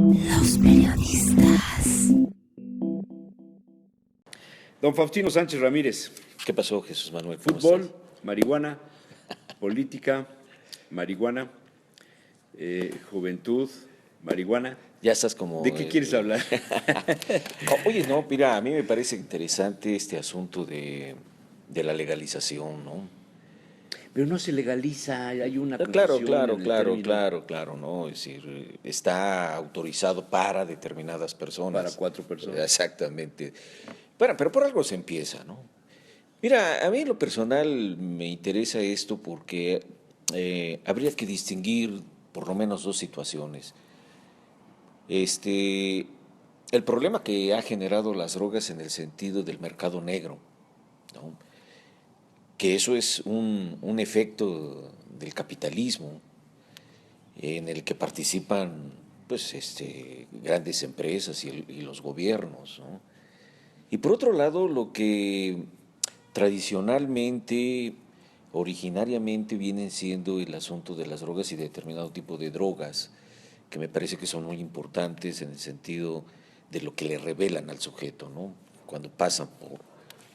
Los periodistas. Don Faustino Sánchez Ramírez. ¿Qué pasó, Jesús Manuel? Fútbol, marihuana, política, marihuana, juventud, marihuana. Ya estás como... ¿De qué quieres hablar? Oye, no, mira, a mí me parece interesante este asunto de la legalización, ¿no? Pero no se legaliza, hay una Claro, confusión en el término. claro, ¿no? Es decir, está autorizado para determinadas personas. Para 4 personas. Exactamente. Bueno, pero por algo se empieza, ¿no? Mira, a mí en lo personal me interesa esto porque habría que distinguir por lo menos dos situaciones. El problema que ha generado las drogas en el sentido del mercado negro, ¿no? Que eso es un efecto del capitalismo en el que participan pues, grandes empresas y los gobiernos, ¿no? Y por otro lado, lo que tradicionalmente, originariamente vienen siendo el asunto de las drogas y de determinado tipo de drogas, que me parece que son muy importantes en el sentido de lo que le revelan al sujeto, ¿no? Cuando pasan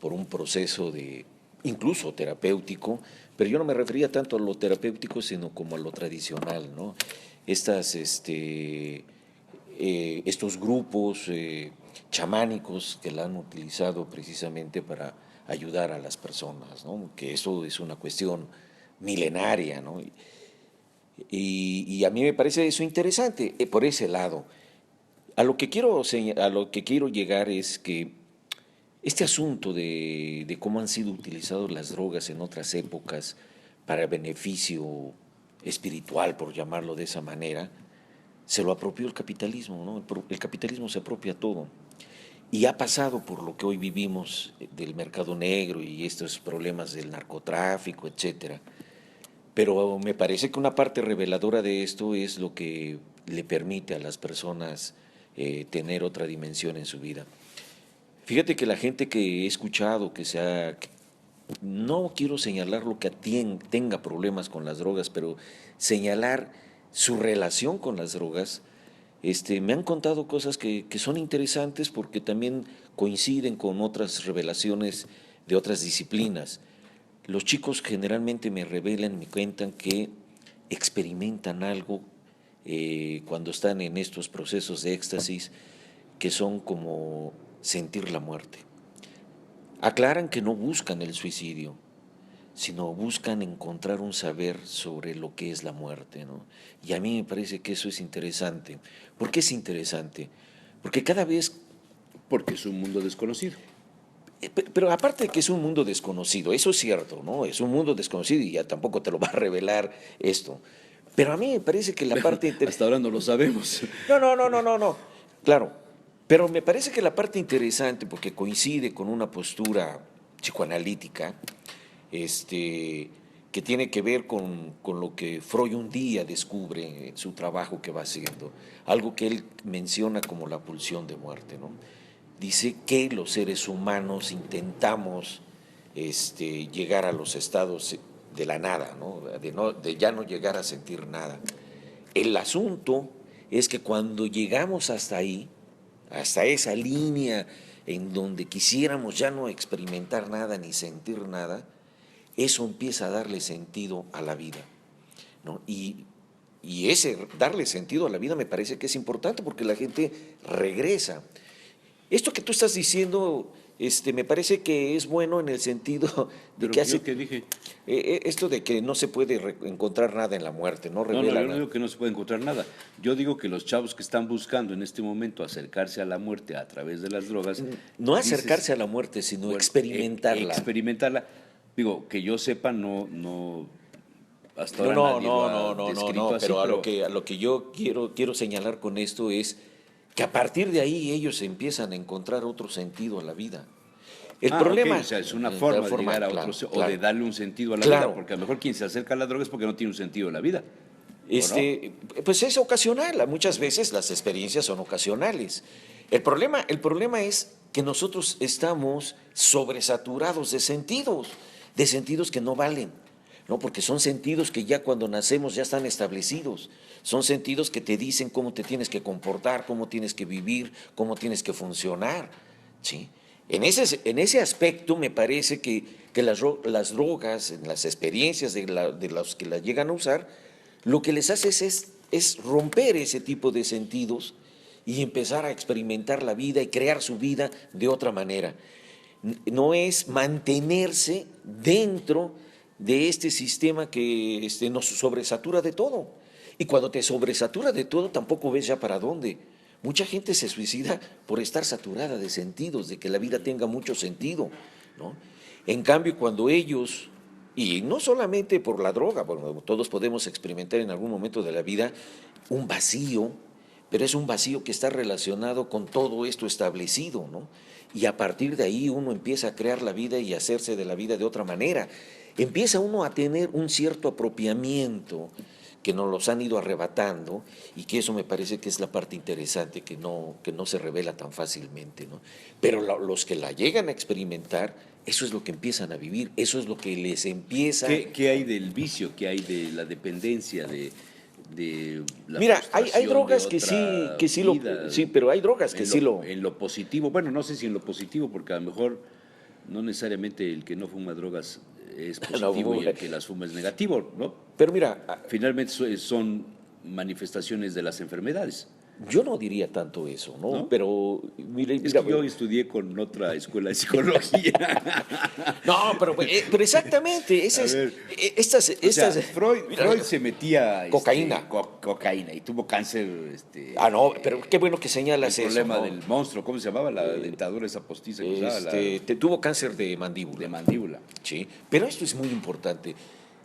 por un proceso de incluso terapéutico, pero yo no me refería tanto a lo terapéutico, sino como a lo tradicional, ¿no? Estos grupos chamánicos que la han utilizado precisamente para ayudar a las personas, ¿no? Que eso es una cuestión milenaria, ¿no? Y a mí me parece eso interesante por ese lado. A lo que quiero llegar es que este asunto de cómo han sido utilizadas las drogas en otras épocas para beneficio espiritual, por llamarlo de esa manera, se lo apropió el capitalismo, ¿no? El capitalismo se apropia todo. Y ha pasado por lo que hoy vivimos del mercado negro y estos problemas del narcotráfico, etcétera. Pero me parece que una parte reveladora de esto es lo que le permite a las personas tener otra dimensión en su vida. Fíjate que la gente que he escuchado, no quiero señalar lo que tenga problemas con las drogas, pero señalar su relación con las drogas, me han contado cosas que son interesantes porque también coinciden con otras revelaciones de otras disciplinas. Los chicos generalmente me revelan, me cuentan que experimentan algo cuando están en estos procesos de éxtasis que son como sentir la muerte. Aclaran que no buscan el suicidio, sino buscan encontrar un saber sobre lo que es la muerte, ¿no? Y a mí me parece que eso es interesante. ¿Por qué es interesante? Porque cada vez... Porque es un mundo desconocido. Pero aparte de que es un mundo desconocido, eso es cierto, ¿no? Es un mundo desconocido y ya tampoco te lo va a revelar esto. Pero a mí me parece que la parte... Hasta ahora no lo sabemos. No. Claro, pero me parece que la parte interesante, porque coincide con una postura psicoanalítica, que tiene que ver con lo que Freud un día descubre en su trabajo que va haciendo, algo que él menciona como la pulsión de muerte, ¿no? Dice que los seres humanos intentamos llegar a los estados de la nada, ¿no? De ya no llegar a sentir nada. El asunto es que cuando llegamos hasta ahí, hasta esa línea en donde quisiéramos ya no experimentar nada ni sentir nada, eso empieza a darle sentido a la vida, ¿no? Y ese darle sentido a la vida me parece que es importante porque la gente regresa. Esto que tú estás diciendo, me parece que es bueno en el sentido de que hace... ¿Qué dije? Esto de que no se puede encontrar nada en la muerte, no revela yo no digo que no se puede encontrar nada. Yo digo que los chavos que están buscando en este momento acercarse a la muerte a través de las drogas... No acercarse a la muerte, sino experimentarla. Experimentarla. Digo, que yo sepa, no hasta ahora nadie lo ha descrito así, pero a lo que yo quiero señalar con esto es que a partir de ahí ellos empiezan a encontrar otro sentido a la vida. El problema... Okay, o sea, es una forma de llegar a otro, claro, o de darle un sentido a la vida, porque a lo mejor quien se acerca a la droga es porque no tiene un sentido a la vida. ¿No? Pues es ocasional, muchas veces las experiencias son ocasionales. El problema es que nosotros estamos sobresaturados de sentidos que no valen. ¿no? Porque son sentidos que ya cuando nacemos ya están establecidos. Son sentidos que te dicen cómo te tienes que comportar, cómo tienes que vivir, cómo tienes que funcionar, ¿sí? En ese aspecto me parece que las drogas, en las experiencias de los que las llegan a usar, lo que les hace es romper ese tipo de sentidos y empezar a experimentar la vida y crear su vida de otra manera. No es mantenerse dentro de este sistema que nos sobresatura de todo. Y cuando te sobresatura de todo, tampoco ves ya para dónde. Mucha gente se suicida por estar saturada de sentidos, de que la vida tenga mucho sentido, ¿no? En cambio, cuando ellos, y no solamente por la droga, bueno, todos podemos experimentar en algún momento de la vida un vacío, pero es un vacío que está relacionado con todo esto establecido, ¿no? Y a partir de ahí uno empieza a crear la vida y a hacerse de la vida de otra manera. Empieza uno a tener un cierto apropiamiento que nos los han ido arrebatando, y que eso me parece que es la parte interesante, que no se revela tan fácilmente, ¿no? Pero los que la llegan a experimentar, eso es lo que empiezan a vivir, eso es lo que les empieza... ¿Qué hay del vicio? ¿Qué hay de la dependencia? De la Mira, hay frustración drogas de que otra sí vida? sí, pero hay drogas que sí lo... En lo positivo, bueno, no sé si en lo positivo, porque a lo mejor no necesariamente el que no fuma drogas es positivo y el que las fuma es negativo, ¿no? Pero mira, Finalmente son manifestaciones de las enfermedades. yo no diría tanto eso, ¿no? ¿No? Pero mira, Es mira, que yo estudié con otra escuela de psicología. no, pero exactamente, A ver, estas, O sea, Freud mira, se metía cocaína. cocaína y tuvo cáncer. no, pero qué bueno que señalas el eso, problema ¿no? del monstruo, ¿cómo se llamaba? La dentadura esa postiza que usaba, Tuvo cáncer de mandíbula. de mandíbula. Sí, pero esto es muy importante.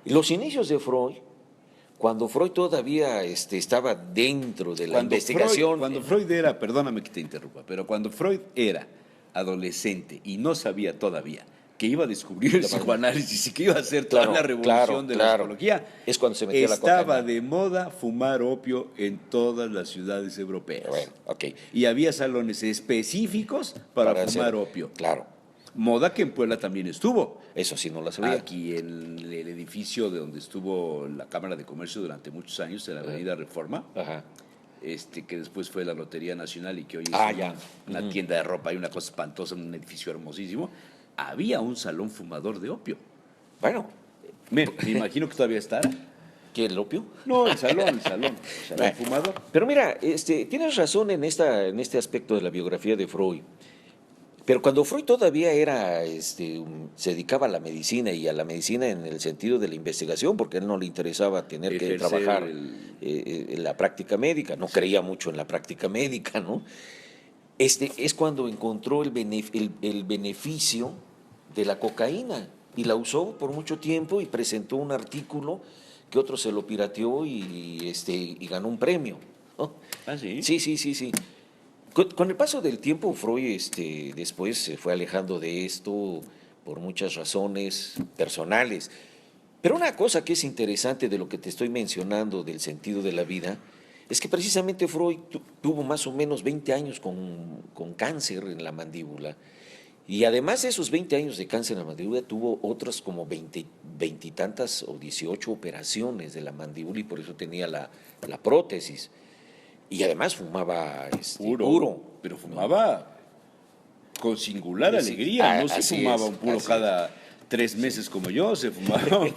Los inicios de Freud, cuando Freud todavía estaba dentro de la investigación... Cuando Freud era, perdóname que te interrumpa, pero cuando Freud era adolescente y no sabía todavía que iba a descubrir el psicoanálisis y que iba a hacer toda la revolución de la psicología, es cuando se metió la estaba cocaína. de moda fumar opio en todas las ciudades europeas. Bueno, ok. Y había salones específicos para fumar opio. Claro, Moda que en Puebla también estuvo. eso sí no la sabía. Aquí en el edificio de donde estuvo la Cámara de Comercio durante muchos años, en la Avenida Reforma, Ajá. que después fue la Lotería Nacional y que hoy es Ya. una tienda de ropa y una cosa espantosa, un edificio hermosísimo, había un salón fumador de opio. Bueno, Me imagino que todavía estará. ¿qué, el opio? No, el salón fumador. Pero mira, tienes razón en este aspecto de la biografía de Freud. Pero cuando Freud todavía se dedicaba a la medicina, y a la medicina en el sentido de la investigación, porque a él no le interesaba tener que Ejercer trabajar en la práctica médica, no creía mucho en la práctica médica, ¿no? Es cuando encontró el beneficio de la cocaína, y la usó por mucho tiempo y presentó un artículo que otro se lo pirateó y ganó un premio, ¿no? ¿Ah, sí? Sí. Con el paso del tiempo, Freud después se fue alejando de esto por muchas razones personales. Pero una cosa que es interesante de lo que te estoy mencionando del sentido de la vida es que precisamente Freud tuvo más o menos 20 años con cáncer en la mandíbula. Y además de esos 20 años de cáncer en la mandíbula, tuvo otras como 20 y tantas o 18 operaciones de la mandíbula, y por eso tenía la prótesis. Y además fumaba puro. Pero fumaba con singular Sí, alegría. No se así fumaba es, un puro así cada 3 meses como yo, se fumaba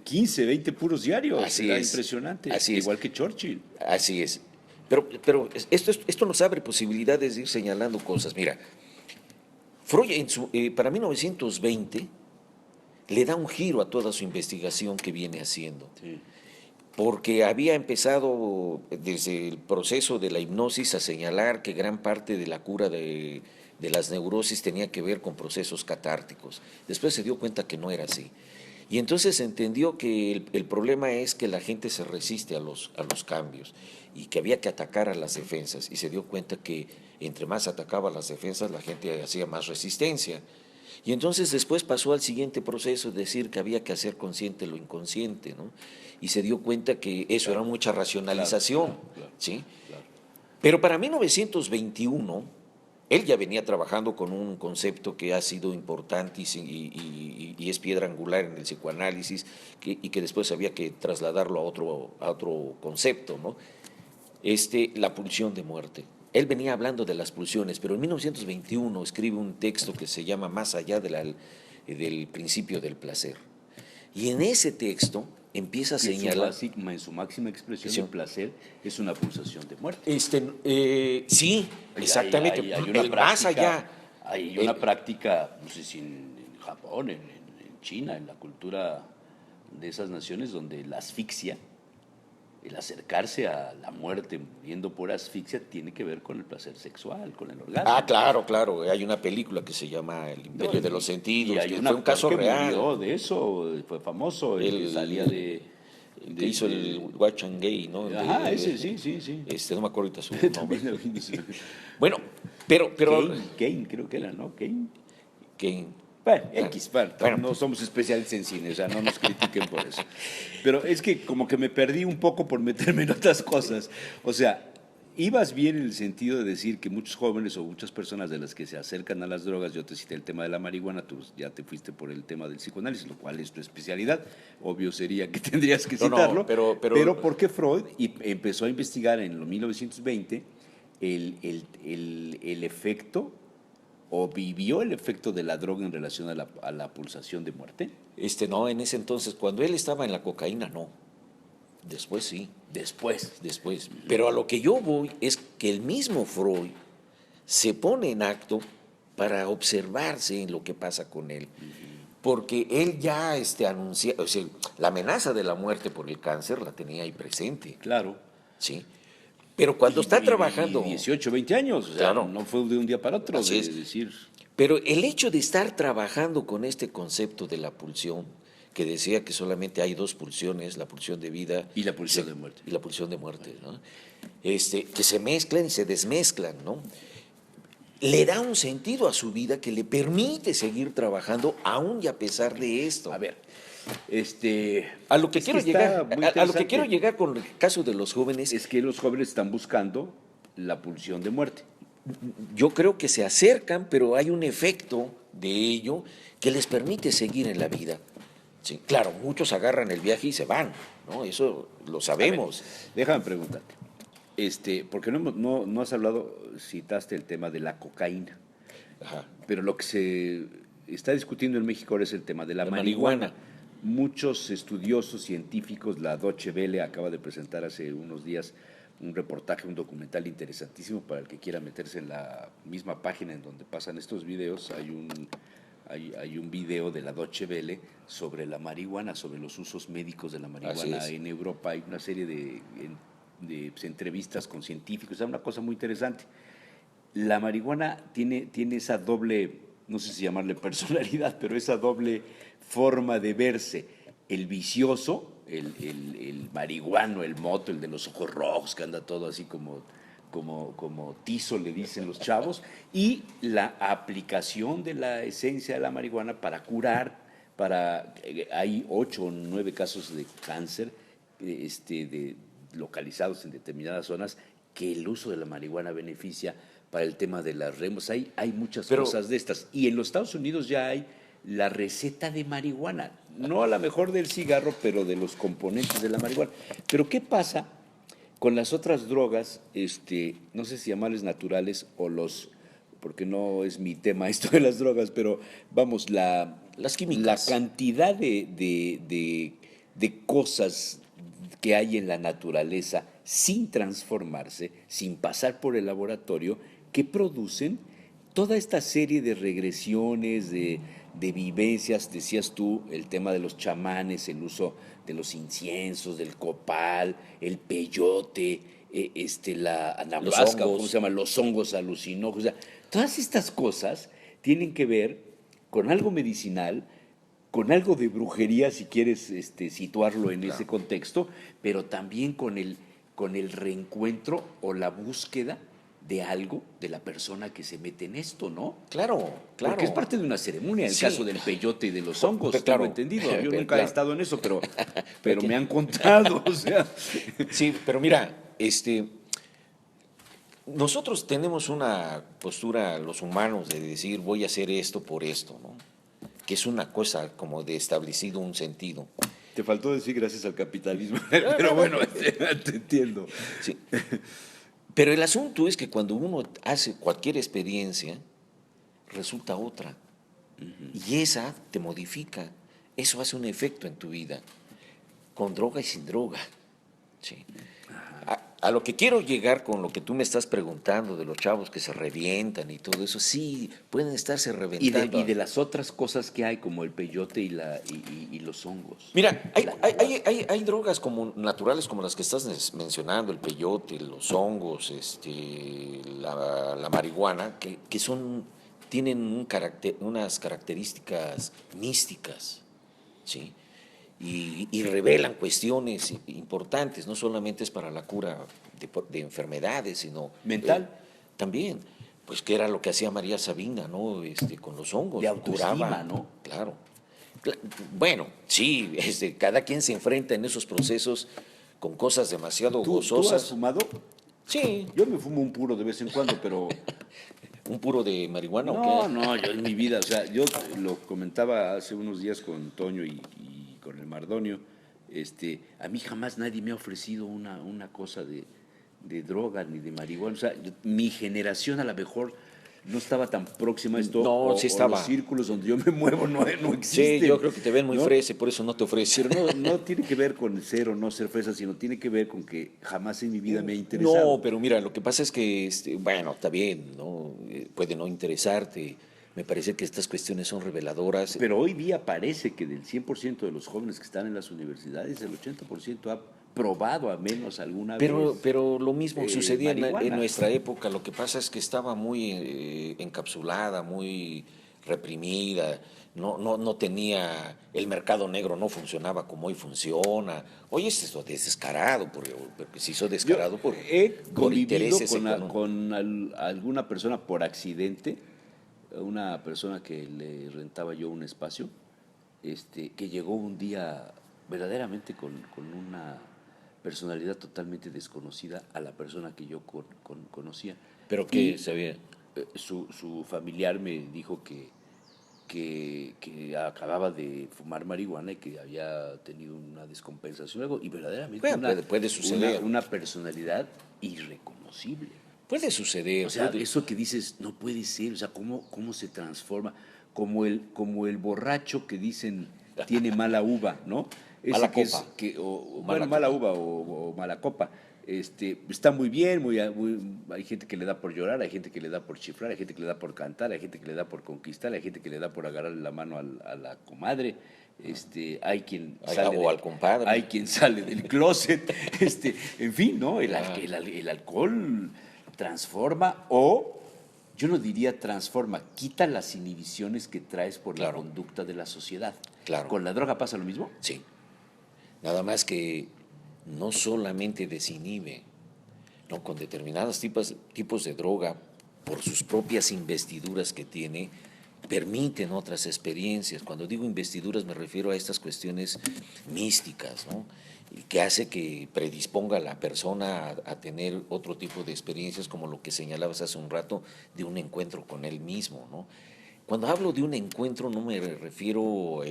15, 20 puros diarios. Así Era es, impresionante. así es. Igual que Churchill. Así es. Pero esto nos abre posibilidades de ir señalando cosas. Mira, Freud para 1920 le da un giro a toda su investigación que viene haciendo. Sí. Porque había empezado desde el proceso de la hipnosis a señalar que gran parte de la cura de las neurosis tenía que ver con procesos catárticos. Después se dio cuenta que no era así. Y entonces entendió que el problema es que la gente se resiste a los cambios, y que había que atacar a las defensas. Y se dio cuenta que entre más atacaba las defensas, la gente hacía más resistencia. Y entonces después pasó al siguiente proceso, es decir, que había que hacer consciente lo inconsciente, ¿no? Y se dio cuenta que eso era mucha racionalización, Claro. ¿sí? Pero para 1921 él ya venía trabajando con un concepto que ha sido importante y es piedra angular en el psicoanálisis y que después había que trasladarlo a otro concepto, ¿no? La pulsión de muerte. Él venía hablando de las pulsiones, pero en 1921 escribe un texto que se llama Más allá del principio del placer. Y en ese texto empieza a señalar... En su máxima expresión, el placer es una pulsación de muerte. Sí, exactamente. Hay una práctica, más allá. Hay una práctica, no sé si en Japón, en China, en la cultura de esas naciones, donde la asfixia, el acercarse a la muerte muriendo por asfixia, tiene que ver con el placer sexual, con el orgasmo. Ah, claro. Hay una película que se llama El Imperio de los Sentidos, y hay que un fue un caso que real. Murió de eso, fue famoso, el que salía que hizo el Watch and Gay, ¿no? Ajá, ese, sí. No me acuerdo ahorita su nombre. Bueno, pero Kane, creo que era, ¿no? Kane. Bueno, no somos especialistas en cine, o sea, no nos critiquen por eso. Pero es que como que me perdí un poco por meterme en otras cosas. O sea, ibas bien en el sentido de decir que muchos jóvenes o muchas personas de las que se acercan a las drogas, yo te cité el tema de la marihuana, tú ya te fuiste por el tema del psicoanálisis, lo cual es tu especialidad. Obvio sería que tendrías que citarlo. Pero ¿por qué Freud empezó a investigar en los 1920 el efecto o vivió el efecto de la droga en relación a la pulsación de muerte? No, en ese entonces, cuando él estaba en la cocaína, no. Después sí. Después. Pero a lo que yo voy es que el mismo Freud se pone en acto para observarse en lo que pasa con él. Porque él ya anuncia, o sea, la amenaza de la muerte por el cáncer la tenía ahí presente. Claro. Sí. Pero cuando está trabajando... 18, 20 años, o sea, claro, no fue de un día para otro. Así es. Decir. Pero el hecho de estar trabajando con este concepto de la pulsión, que decía que solamente hay dos pulsiones, la pulsión de vida y la pulsión de muerte. Y la pulsión de muerte, ¿no? Que se mezclan y se desmezclan, ¿no? Le da un sentido a su vida que le permite seguir trabajando aún y a pesar de esto. A ver, a lo que quiero llegar con el caso de los jóvenes es que los jóvenes están buscando la pulsión de muerte. Yo creo que se acercan, pero hay un efecto de ello que les permite seguir en la vida. Sí, claro, muchos agarran el viaje y se van, ¿no? Eso lo sabemos. Ver, déjame preguntarte, porque no has hablado, citaste el tema de la cocaína. Ajá. Pero lo que se está discutiendo en México ahora es el tema de la marihuana. Muchos estudiosos científicos, la Deutsche Welle acaba de presentar hace unos días un reportaje, un documental interesantísimo para el que quiera meterse en la misma página en donde pasan estos videos. Hay un video de la Deutsche Welle sobre la marihuana, sobre los usos médicos de la marihuana en Europa. Hay una serie de entrevistas con científicos, es una cosa muy interesante. La marihuana tiene esa doble, no sé si llamarle personalidad, pero esa doble forma de verse. El vicioso, el marihuano, el moto, el de los ojos rojos, que anda todo así como tizo, le dicen los chavos, y la aplicación de la esencia de la marihuana para curar, hay 8 o 9 casos de cáncer localizados en determinadas zonas que el uso de la marihuana beneficia para el tema de las remas. Hay muchas cosas de estas. Y en los Estados Unidos ya hay la receta de marihuana, no a la mejor del cigarro, pero de los componentes de la marihuana. Pero ¿qué pasa con las otras drogas, no sé si llamarles naturales o porque no es mi tema esto de las drogas, pero vamos, las químicas, la cantidad de cosas que hay en la naturaleza sin transformarse, sin pasar por el laboratorio, que producen toda esta serie de regresiones, de vivencias. Decías tú el tema de los chamanes, el uso de los inciensos, del copal, el peyote, la anahuasca, ¿cómo se llama? Los hongos alucinógenos. O sea, todas estas cosas tienen que ver con algo medicinal, con algo de brujería, si quieres situarlo en ese contexto, pero también con el reencuentro o la búsqueda de algo de la persona que se mete en esto, ¿no? Claro. Porque es parte de una ceremonia, el caso del peyote y de los hongos, tengo entendido. Yo nunca he estado en eso, pero me han contado, o sea. Sí, pero mira, nosotros tenemos una postura, los humanos, de decir voy a hacer esto por esto, ¿no? Que es una cosa como de establecido un sentido. Te faltó decir gracias al capitalismo, pero bueno, te entiendo. Sí. Pero el asunto es que cuando uno hace cualquier experiencia, resulta otra. Y esa te modifica. Eso hace un efecto en tu vida, con droga y sin droga. Sí. A lo que quiero llegar con lo que tú me estás preguntando de los chavos que se revientan y todo eso, sí, pueden estarse reventando. Y de las otras cosas que hay, como el peyote y los hongos. Mira, hay drogas como naturales como las que estás mencionando, el peyote, los hongos, la marihuana, que tienen unas características místicas, ¿sí? Y revelan cuestiones importantes, no solamente es para la cura de enfermedades, sino mental. También, pues que era lo que hacía María Sabina, ¿no? Con los hongos. De autoestima, curaba, ¿no? Claro. Bueno, sí, cada quien se enfrenta en esos procesos con cosas demasiado ¿Tú gozosas. has fumado? Sí. Yo me fumo un puro de vez en cuando, pero... ¿Un puro de marihuana o qué? No, yo en mi vida, o sea, yo lo comentaba hace unos días con Toño y con el Mardonio, a mí jamás nadie me ha ofrecido una cosa de droga ni de marihuana. O sea, mi generación a lo mejor no estaba tan próxima a esto. No, sí estaba. O los círculos donde yo me muevo no existen. Sí, yo creo que te ven muy ¿no? frese, por eso no te ofrecen. Pero no tiene que ver con ser o no ser fresa, sino tiene que ver con que jamás en mi vida me ha interesado. No, pero mira, lo que pasa es que, bueno, está bien, ¿no? Puede no interesarte. Me parece que estas cuestiones son reveladoras. Pero hoy día parece que del 100% de los jóvenes que están en las universidades, el 80% ha probado al menos alguna vez. Pero lo mismo sucedía en nuestra época. Lo que pasa es que estaba muy encapsulada, muy reprimida. No tenía, el mercado negro no funcionaba como hoy funciona. Hoy es descarado, porque se hizo descarado por convivido intereses con alguna persona por accidente, una persona que le rentaba yo un espacio, que llegó un día verdaderamente con una personalidad totalmente desconocida a la persona que yo conocía. ¿Pero qué sabía? Su familiar me dijo que acababa de fumar marihuana y que había tenido una descompensación o algo, y verdaderamente puede suceder. Una personalidad irreconocible. Puede suceder. O sea, eso que dices, no puede ser, o sea, ¿cómo se transforma? Como el borracho que dicen tiene mala uva, ¿no? Mala copa. Mala uva o mala copa. Está muy bien, hay gente que le da por llorar, hay gente que le da por chiflar, hay gente que le da por cantar, hay gente que le da por conquistar, hay gente que le da por agarrarle la mano a la comadre, hay quien al compadre. Hay quien sale del closet, en fin, ¿no? El alcohol transforma, o yo no diría transforma, quita las inhibiciones que traes por la conducta de la sociedad. Claro. ¿Con la droga pasa lo mismo? Sí. Nada más que no solamente desinhibe, no, con determinados tipos de droga, por sus propias investiduras que tiene, permiten otras experiencias. Cuando digo investiduras me refiero a estas cuestiones místicas, ¿no? Y que hace que predisponga a la persona a tener otro tipo de experiencias, como lo que señalabas hace un rato, de un encuentro con él mismo, ¿no? Cuando hablo de un encuentro no me refiero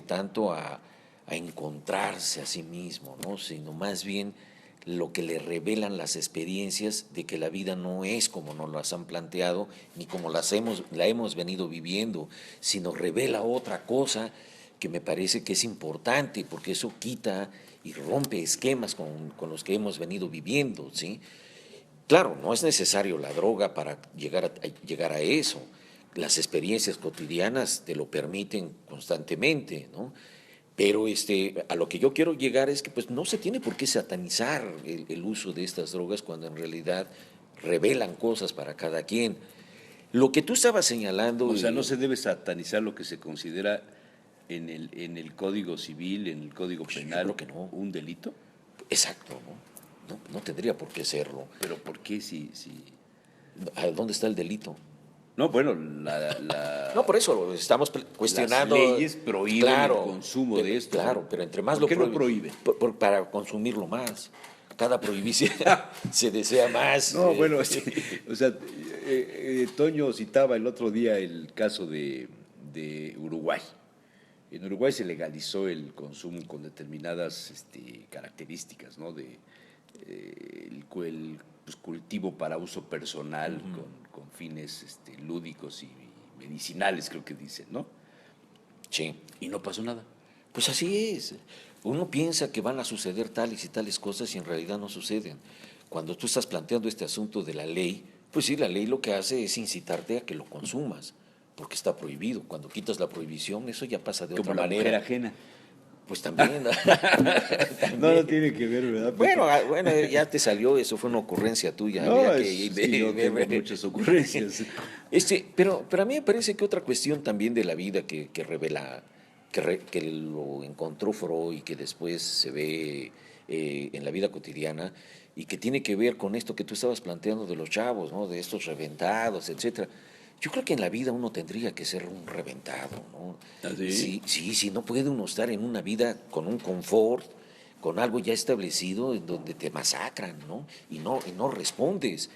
tanto a encontrarse a sí mismo, ¿no? Sino más bien lo que le revelan las experiencias de que la vida no es como nos las han planteado, ni como la hemos venido viviendo, sino revela otra cosa que me parece que es importante, porque eso quita y rompe esquemas con los que hemos venido viviendo, ¿sí? Claro, no es necesario la droga para llegar a eso. Las experiencias cotidianas te lo permiten constantemente, ¿no? Pero a lo que yo quiero llegar es que pues no se tiene por qué satanizar el uso de estas drogas cuando en realidad revelan cosas para cada quien. Lo que tú estabas señalando... O sea, no se debe satanizar lo que se considera en el Código Civil, en el Código Penal, yo creo que no. ¿Un delito? Exacto, ¿no? No tendría por qué serlo. ¿Pero por qué si... ¿A dónde está el delito? No, bueno, No, por eso estamos cuestionando... Las leyes prohíben el consumo de esto. Claro, pero entre más ¿Por qué lo prohíben? Para consumirlo más. cada prohibición se desea más. No, bueno, sí, o sea, Toño citaba el otro día el caso de Uruguay. En Uruguay se legalizó el consumo con determinadas características, ¿no? Pues, cultivo para uso personal, con fines lúdicos y medicinales, creo que dicen, ¿no? Sí. Y no pasó nada. Pues así es. Uno piensa que van a suceder tales y tales cosas y en realidad no suceden. Cuando tú estás planteando este asunto de la ley, pues sí, la ley lo que hace es incitarte a que lo consumas, porque está prohibido. Cuando quitas la prohibición, eso ya pasa de Como otra la manera. mujer ajena. Pues también. No tiene que ver, ¿verdad? Bueno, ya te salió, eso fue una ocurrencia tuya. No, había es que yo tengo muchas ocurrencias. Pero a mí me parece que otra cuestión también de la vida que revela, que lo encontró Freud y que después se ve en la vida cotidiana y que tiene que ver con esto que tú estabas planteando de los chavos, ¿no? De estos reventados, etcétera. Yo creo que en la vida uno tendría que ser un reventado, ¿no? ¿Ah, sí? Sí, no puede uno estar en una vida con un confort, con algo ya establecido en donde te masacran, ¿no? Y no respondes.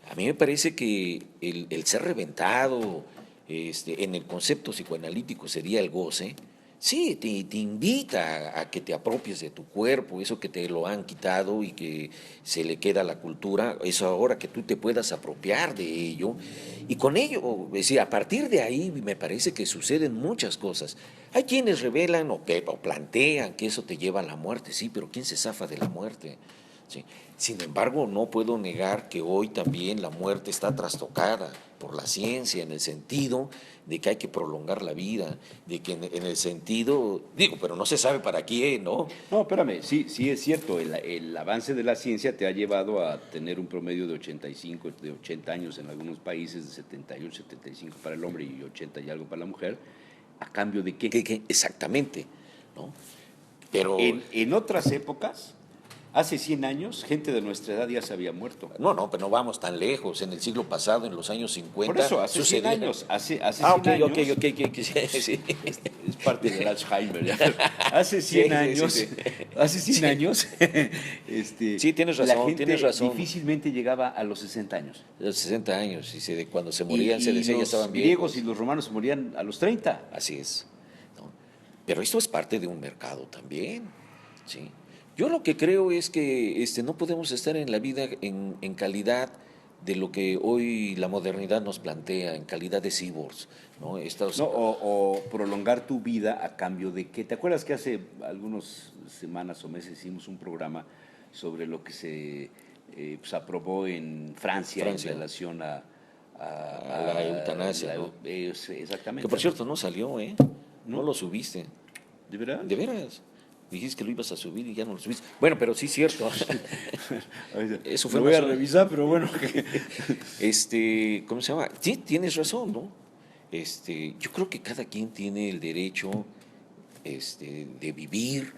A mí me parece que el ser reventado, en el concepto psicoanalítico sería el goce. Sí, te invita a que te apropies de tu cuerpo, eso que te lo han quitado y que se le queda a la cultura, eso ahora que tú te puedas apropiar de ello. Y con ello, es decir, a partir de ahí me parece que suceden muchas cosas. Hay quienes revelan o plantean que eso te lleva a la muerte, sí, pero ¿quién se zafa de la muerte? Sí. Sin embargo, no puedo negar que hoy también la muerte está trastocada por la ciencia en el sentido de que hay que prolongar la vida, de que en el sentido, digo, pero no se sabe para quién, ¿no? No, espérame, sí es cierto, el avance de la ciencia te ha llevado a tener un promedio de 85, de 80 años en algunos países, de 71, 75 para el hombre y 80 y algo para la mujer, ¿a cambio de qué? ¿Qué? Exactamente, ¿no? Pero En otras épocas, hace 100 años, gente de nuestra edad ya se había muerto. no, pero no vamos tan lejos. En el siglo pasado, en los años 50, Por eso, hace 100 sucedía. años, hace 100 Ok, años, sí. es parte del Alzheimer. ¿Ya? Hace 100 Sí, años, sí. hace 100 Sí. años, Sí, tienes la razón, gente tienes razón. difícilmente llegaba a los 60 años. De los 60 años, y cuando se morían se Y decía ya los estaban griegos viejos. y los romanos morían a los 30. Así es, ¿no? Pero esto es parte de un mercado también, ¿sí? Yo lo que creo es que no podemos estar en la vida en calidad de lo que hoy la modernidad nos plantea, en calidad de cyborgs, ¿no? No, o prolongar tu vida a cambio de qué. ¿Te acuerdas que hace algunas semanas o meses hicimos un programa sobre lo que se pues, aprobó en Francia en relación a la eutanasia, ¿no? Exactamente. Que por cierto no salió, ¿eh? No ¿No? lo subiste. ¿De verdad? De veras. Dijiste que lo ibas a subir y ya no lo subiste. Bueno, pero sí es cierto. Eso fue Lo voy a más o- revisar, pero bueno. ¿Cómo se llama? Sí, tienes razón, ¿no? Yo creo que cada quien tiene el derecho de vivir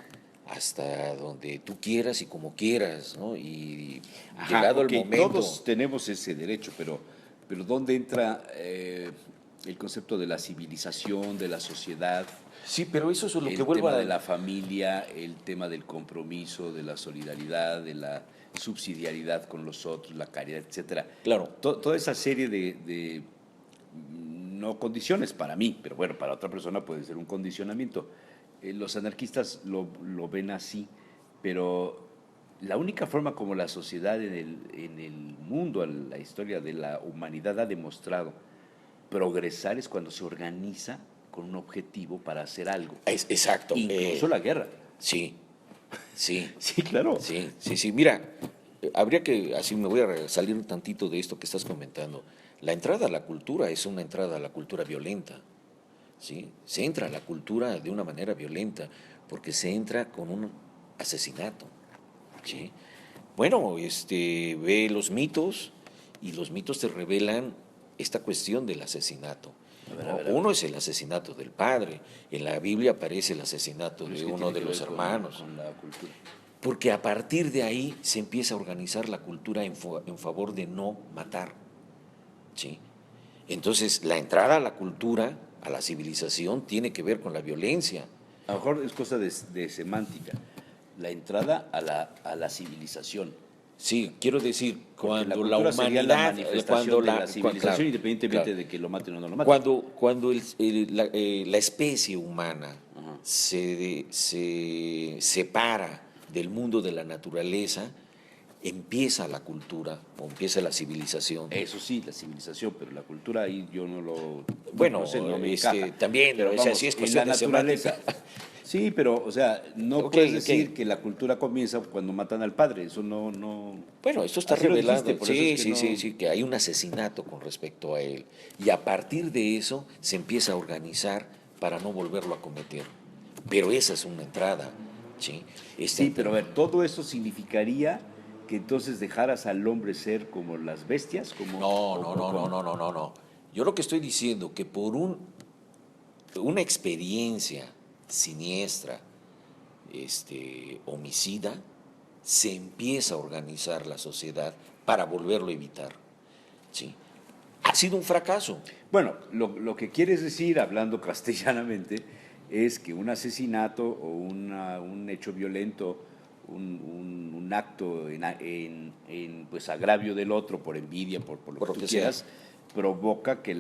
hasta donde tú quieras y como quieras, ¿no? Y Ajá, llegado ok, el momento. todos tenemos ese derecho, pero ¿dónde entra el concepto de la civilización, de la sociedad? Sí, pero eso es lo que El vuelvo tema a... de la familia, el tema del compromiso, de la solidaridad, de la subsidiariedad con los otros, la caridad, etcétera. Claro. Toda esa serie de no condiciones para mí, pero bueno, para otra persona puede ser un condicionamiento. Los anarquistas lo ven así, pero la única forma como la sociedad en el mundo, en la historia de la humanidad ha demostrado progresar es cuando se organiza con un objetivo para hacer algo. Exacto. Incluso la guerra. Sí, sí. Sí, claro. Sí. Mira, habría que, así me voy a salir un tantito de esto que estás comentando. La entrada a la cultura es una entrada a la cultura violenta, ¿sí? Se entra a la cultura de una manera violenta porque se entra con un asesinato, ¿sí? Bueno, ve los mitos y los mitos te revelan esta cuestión del asesinato. ¿No? Uno es el asesinato del padre. En la Biblia aparece el asesinato de uno de los hermanos. Con la cultura. Porque a partir de ahí se empieza a organizar la cultura en favor de no matar, ¿sí? Entonces, la entrada a la cultura, a la civilización, tiene que ver con la violencia. A lo mejor es cosa de semántica. la entrada a la civilización. Sí, quiero decir, Porque cuando la la cultura sería la humanidad, manifestación de la civilización, claro, independientemente claro. de que lo maten o no lo maten. Cuando la especie humana se separa del mundo de la naturaleza, empieza la cultura o empieza la civilización. Eso sí, la civilización, pero la cultura ahí yo no lo... Bueno, no sé, no me encaja. también, Pero o sea, vamos, sí es en cuestión la de naturaleza. semántica. Sí, pero, o sea, no Ok, puedes ok. decir que la cultura comienza cuando matan al padre. Eso no... Bueno, esto está Así lo revelado. dijiste, por eso Sí, es que sí, no- sí, sí, que hay un asesinato con respecto a él. Y a partir de eso se empieza a organizar para no volverlo a cometer. Pero esa es una entrada, ¿sí? Sí, pero a ver, todo eso significaría que entonces dejaras al hombre ser como las bestias, como... No, o- no, o no, no, como- no, no, no, no. Yo lo que estoy diciendo que por una experiencia siniestra, homicida, se empieza a organizar la sociedad para volverlo a evitar, ¿sí? Ha sido un fracaso. Bueno, lo que quieres decir, hablando castellanamente, es que un asesinato o un hecho violento, un acto pues, agravio del otro por envidia, por lo Por que lo tú que sea. quieras, provoca que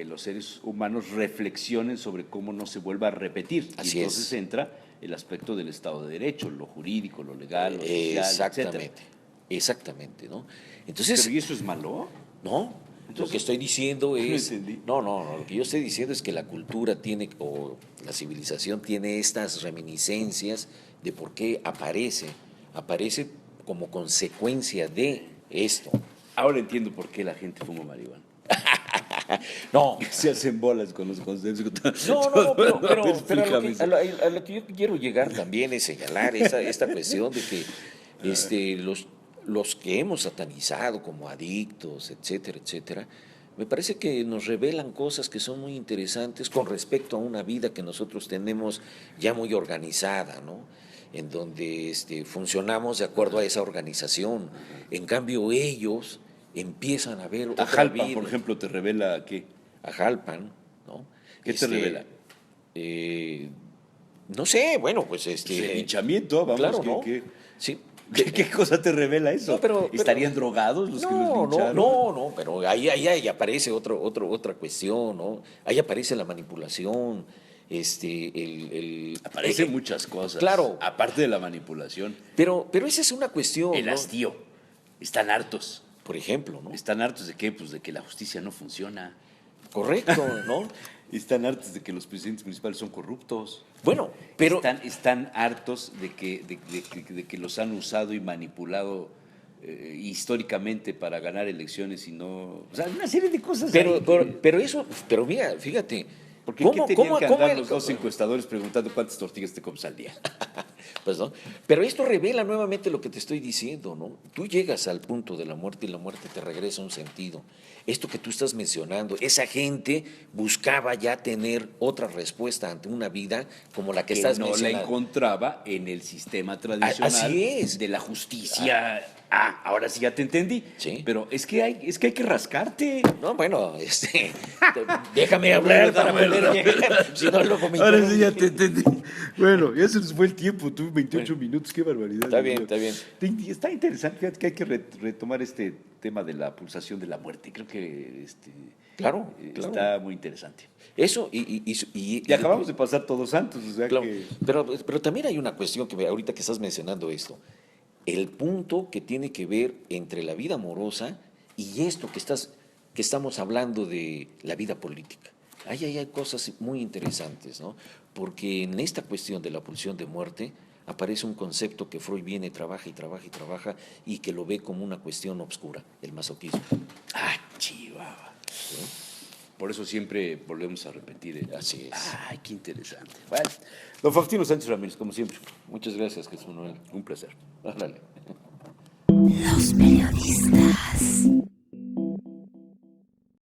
los seres humanos reflexionen sobre cómo no se vuelva a repetir. Así y entonces es. entra el aspecto del Estado de Derecho, lo jurídico, lo legal, lo social, Exactamente, etcétera. exactamente, ¿no? Entonces, Pero ¿y eso es malo? no, lo Entonces, que estoy diciendo no es, entendí. no, lo que yo estoy diciendo es que la cultura tiene, o la civilización tiene estas reminiscencias de por qué aparece como consecuencia de esto. Ahora entiendo por qué la gente fuma marihuana. No, Se hacen bolas con los consensos. no, pero A ver, a lo explícame que, eso. a lo que yo quiero llegar también es señalar esta cuestión de que los que hemos satanizado como adictos, etcétera, etcétera, me parece que nos revelan cosas que son muy interesantes con respecto a una vida que nosotros tenemos ya muy organizada, ¿no? En donde funcionamos de acuerdo a esa organización. En cambio, ellos empiezan a ver otra Ajalpan, vida. por ejemplo, te revela qué. Ajalpan, ¿no? ¿Qué te revela? No sé, bueno, pues Pues el linchamiento, vamos. claro, ¿qué, ¿no? qué, Sí. qué cosa te revela eso? No, pero- ¿Estarían drogados los que los lincharon? No, pero ahí aparece otra cuestión, ¿no? Ahí aparece la manipulación, Aparecen muchas cosas. Claro. Aparte de la manipulación. pero esa es una cuestión, El ¿no? hastío. Están hartos. Por ejemplo, ¿no? ¿Están hartos de qué? Pues de que la justicia no funciona. Correcto, ¿no? Están hartos de que los presidentes municipales son corruptos. Bueno, pero Están hartos de que los han usado y manipulado históricamente para ganar elecciones y no... O sea, una serie de cosas ahí que- pero mira, fíjate, ¿Por qué tenían que andar los dos encuestadores preguntando cuántas tortillas te comes al día? Pues no. Pero esto revela nuevamente lo que te estoy diciendo, ¿no? Tú llegas al punto de la muerte y la muerte te regresa un sentido. Esto que tú estás mencionando, esa gente buscaba ya tener otra respuesta ante una vida como la que estás no la mencionando. encontraba en el sistema tradicional Así es. de la justicia. Ahora sí ya te entendí. Sí. Pero es que hay que rascarte. No, bueno, déjame hablar para poder llegar, si no luego me Ahora sí ya interrumpes. te entendí. Bueno, ya se nos fue el tiempo, tú 28 minutos, qué barbaridad. Está Dios bien, mío. está bien. Está interesante, fíjate que hay que retomar este tema de la pulsación de la muerte. Creo que Claro. está muy interesante. Eso Y acabamos de pasar Todos Santos, o sea Claro, que... pero también hay una cuestión que ahorita que estás mencionando esto, el punto que tiene que ver entre la vida amorosa y esto que estamos hablando de la vida política. Ahí hay cosas muy interesantes, ¿no? Porque en esta cuestión de la pulsión de muerte aparece un concepto que Freud viene, trabaja y trabaja y trabaja y que lo ve como una cuestión obscura, el masoquismo. Chihuahua. Por eso siempre volvemos a repetir. Así es. Ay, qué interesante. Bueno, don Faustino Sánchez Ramírez, como siempre, Muchas gracias, Jesús Manuel. un placer. Órale. Los periodistas.